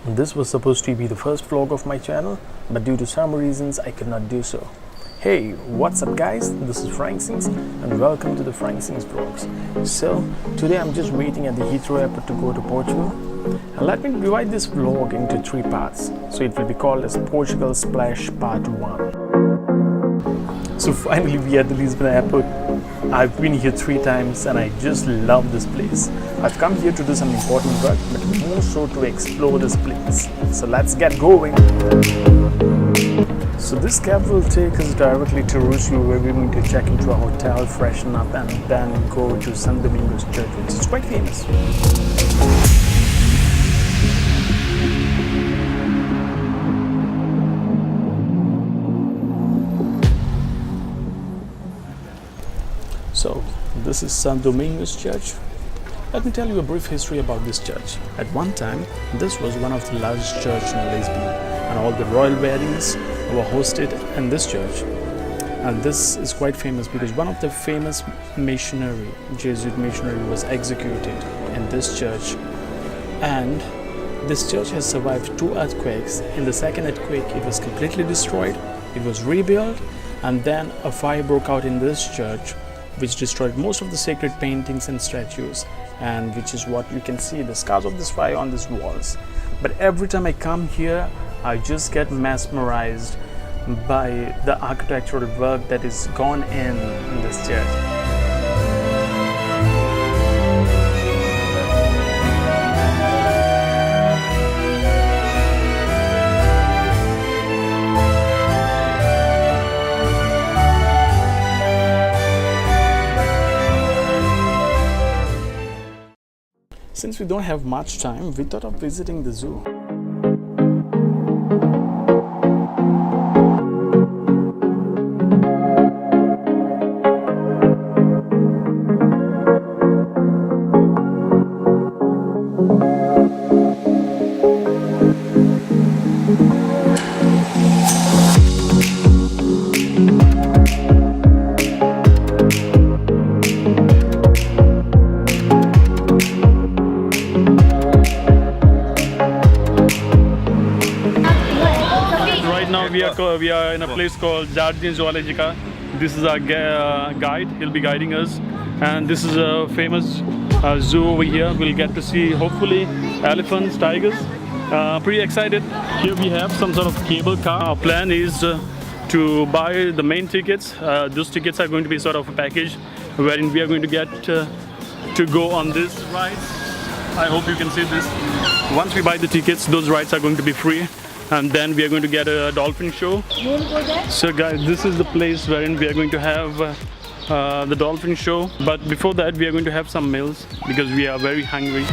This was supposed to be the first vlog of my channel, but due to some reasons I could not do so. Hey, what's up guys? This is Franksings and welcome to the Franksings vlogs. So, today I'm just waiting at the Heathrow airport to go to Portugal. And let me divide this vlog into 3 parts. So it will be called as Portugal Splash Part 1. So finally we are at the Lisbon airport. I've been here 3 times and I just love this place. I've come here to do some important work, but more so to explore this place. So let's get going. So this cab will take us directly to Rocio, where we're going to check into a hotel, freshen up and then go to San Domingo's church, which is quite famous. So, this is San Domingo's church. Let me tell you a brief history about this church. At one time, this was one of the largest churches in Lisbon, and all the royal weddings were hosted in this church. And this is quite famous because one of the famous Jesuit missionary was executed in this church. And this church has survived 2 earthquakes. In the second earthquake, it was completely destroyed. It was rebuilt, and then a fire broke out in this church, which destroyed most of the sacred paintings and statues, and which is what you can see, the scars of this fire on these walls. But every time I come here, I just get mesmerized by the architectural work that is gone in this church. Since we don't have much time, we thought of visiting the zoo. We are in a place called Jardim Zoológica. This is our guide. He'll be guiding us, and this is a famous zoo over here. We'll get to see hopefully elephants, tigers. Pretty excited. Here we have some sort of cable car. Our plan is to buy the main tickets. Those tickets are going to be sort of a package wherein we are going to get to go on this rides. I hope you can see this. Once we buy the tickets, those rides are going to be free. And then we are going to get a dolphin show. So guys, this is the place wherein we are going to have the dolphin show. But before that, we are going to have some meals because we are very hungry.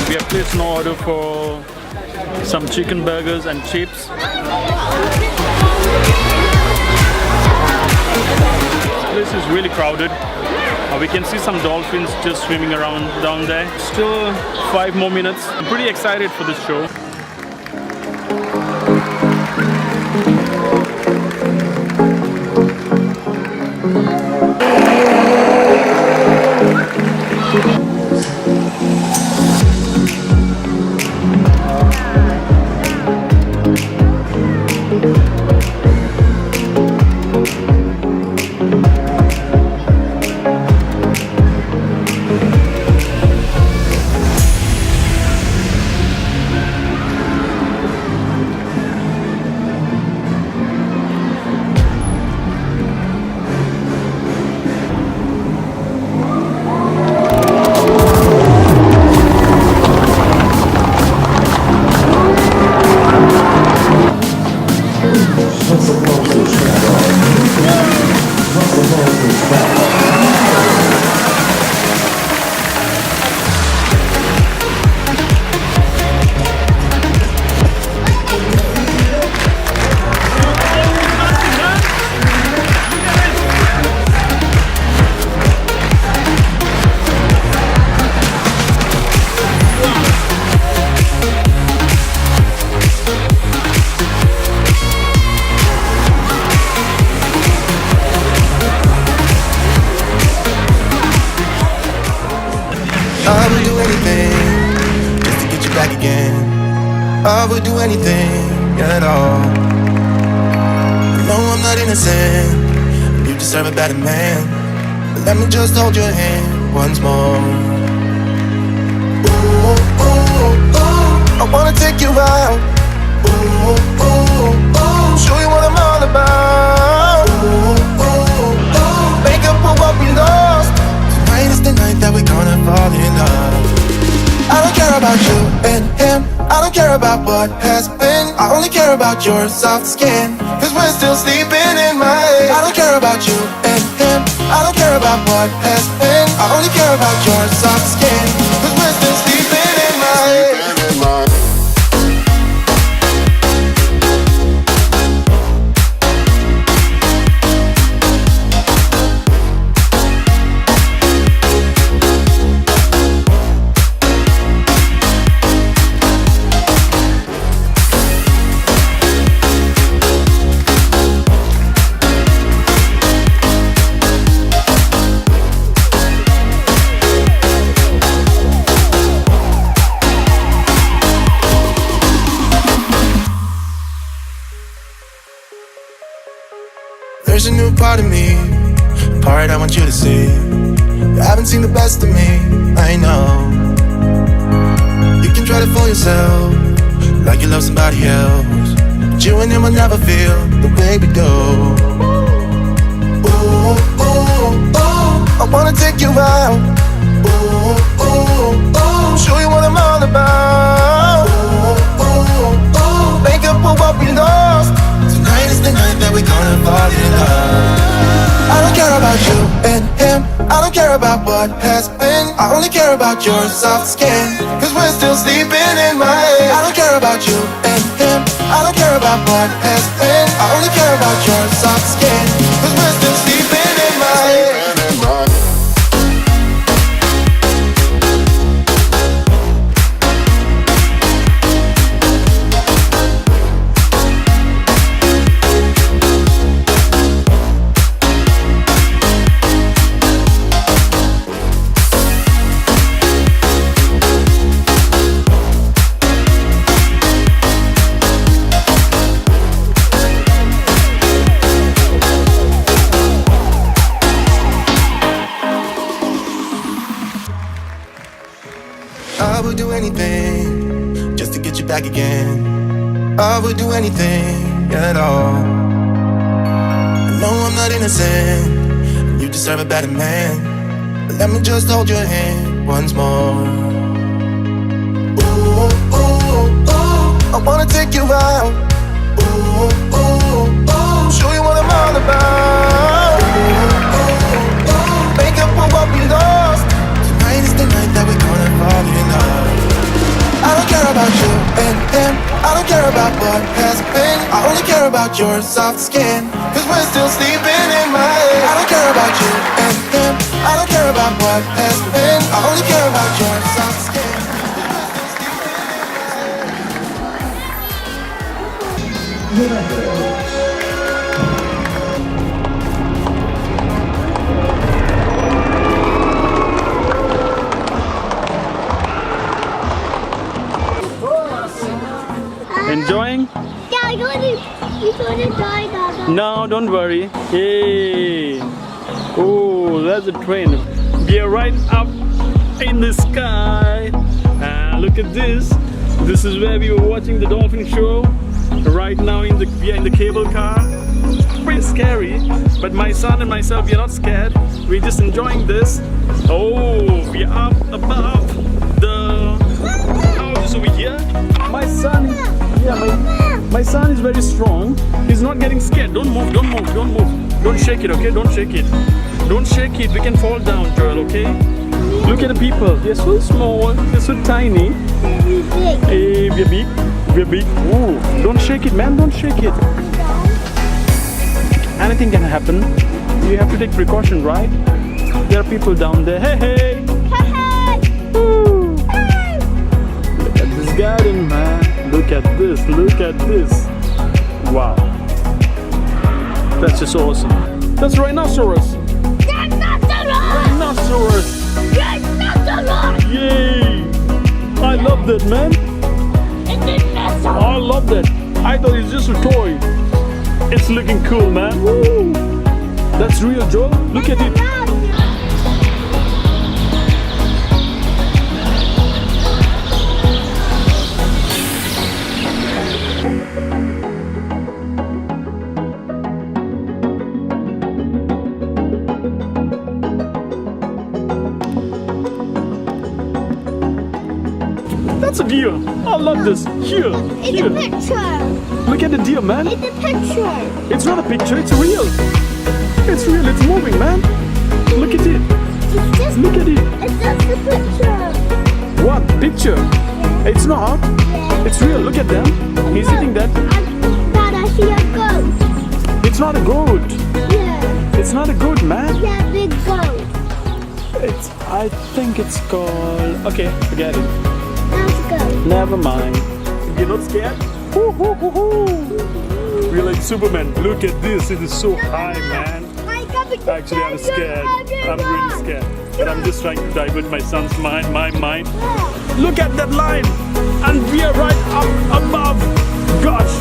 We have placed an order for some chicken burgers and chips. This place is really crowded. We can see some dolphins just swimming around down there. Still 5 more minutes. I'm pretty excited for this show. I would do anything at all. No, I'm not innocent. You deserve a better man. But let me just hold your hand once more. Ooh, ooh, ooh. I wanna take you out. Ooh, ooh, ooh. Show you what I'm all about. Ooh, ooh, ooh. Make up for what we lost. Tonight is the night that we're gonna fall in love. I don't care about you and him. I don't care about what has been. I only care about your soft skin. Cause we're still sleeping in my head. I don't care about you and him. I don't care about what has been. I only care about your soft skin. Cause we're still sleeping in my head. There's a new part of me, a part I want you to see. You haven't seen the best of me, I know. You can try to fool yourself, like you love somebody else, but you and him will never feel the way we do. Ooh, ooh, ooh, I wanna take you out. Ooh, ooh, ooh, show you what I'm all about. Ooh, ooh, ooh, make up for what we lost. Tonight is the night that we're gonna fall in love. I don't care about you and him. I don't care about what has been. I only care about your soft skin. Cause we're still sleeping in my head. I don't care about you and him. I don't care about what has been. I only care about your soft skin. Cause we're still sleeping in my head. I would do anything just to get you back again. I would do anything at all. I know I'm not innocent. You deserve a better man. But let me just hold your hand once more. Ooh, ooh, ooh, I wanna take you out. Ooh, ooh, ooh, show you what I'm all about. Ooh, ooh, ooh, make up for what we lost. Tonight is the night that we're gonna fall in love. I don't care about you and him. I don't care about what has been. I only care about your soft skin. Cause we're still sleeping in my head. I don't care about you and him. I don't care about what has been. I only care about your soft skin. Enjoying? Yeah, you're gonna die, Dada. No, don't worry. Hey. Oh, that's a train. We are right up in the sky. Look at this. This is where we were watching the dolphin show. Right now we are in the cable car. Pretty scary, but my son and myself, we are not scared. We're just enjoying this. Oh, we are up above the houses over here. My son, my son is very strong. He's not getting scared. Don't move, don't move, don't move. Don't shake it, okay? Don't shake it. Don't shake it. We can fall down, Joel, okay? Look at the people. They're so small. They're so tiny. Hey, we're big. We're big. Ooh, don't shake it, man. Don't shake it. Anything can happen. You have to take precaution, right? There are people down there. Hey, hey. Ooh. Look at this garden, man. Look at this. Look at this. Wow. That's just awesome. That's rhinoceros. Rhinoceros. Yay. I love that, man. It's a just a toy. It's looking cool, man. Woo. That's real, Joel. Look at it. That's a deer. I love this. Here, It's here. a picture. Look at the deer, man. It's a picture. It's not a picture, it's real. It's real, it's moving, man. Look at it. It's just, Look at it. it's just a picture. What? Picture? It's not. Yeah. It's real. Look at them. He's eating that. Dad, I see a goat. It's not a goat. Yeah. It's not a goat, man. Yeah, big goat. I think it's called. Okay, forget it. Let's go. Never mind. You're not scared? Hoo, hoo, hoo, hoo. We're like Superman. Look at this. It is so high, man. Actually, I'm scared. I'm really scared. But I'm just trying to divert my son's mind, my mind. Look at that line. And we are right up above. Gosh.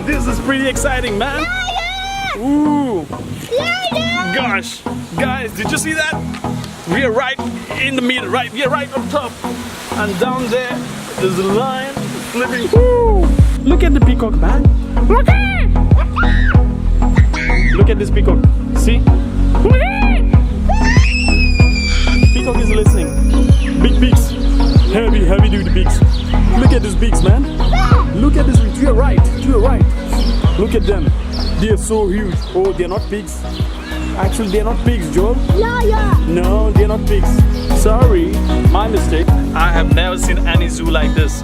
This is pretty exciting, man. Ooh. Gosh. Guys, did you see that? We are right in the middle, right? We are right on top. And down there, there's a lion flipping. Woo! Look at the peacock, man. Look at this peacock. See? Peacock is listening. Big beaks. Heavy duty beaks. Look at these beaks, man. Look at this. To your right. To your right. Look at them. They are so huge. Oh, they are not pigs. Actually, they are not pigs, Joel. Yeah. No, they're not pigs. Sorry, my mistake. I have never seen any zoo like this.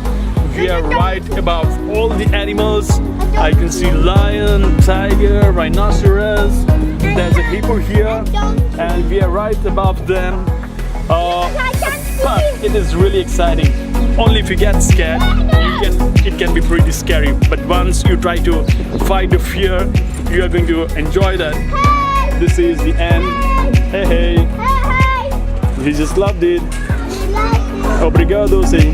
We are right above all the animals. I can see lion, tiger, rhinoceros. There's a hippo here, and we are right above them. But it is really exciting. Only if you get scared, it can be pretty scary. But once you try to fight the fear, you are going to enjoy that. This is the end. Hey. We just loved it. Obrigado, say.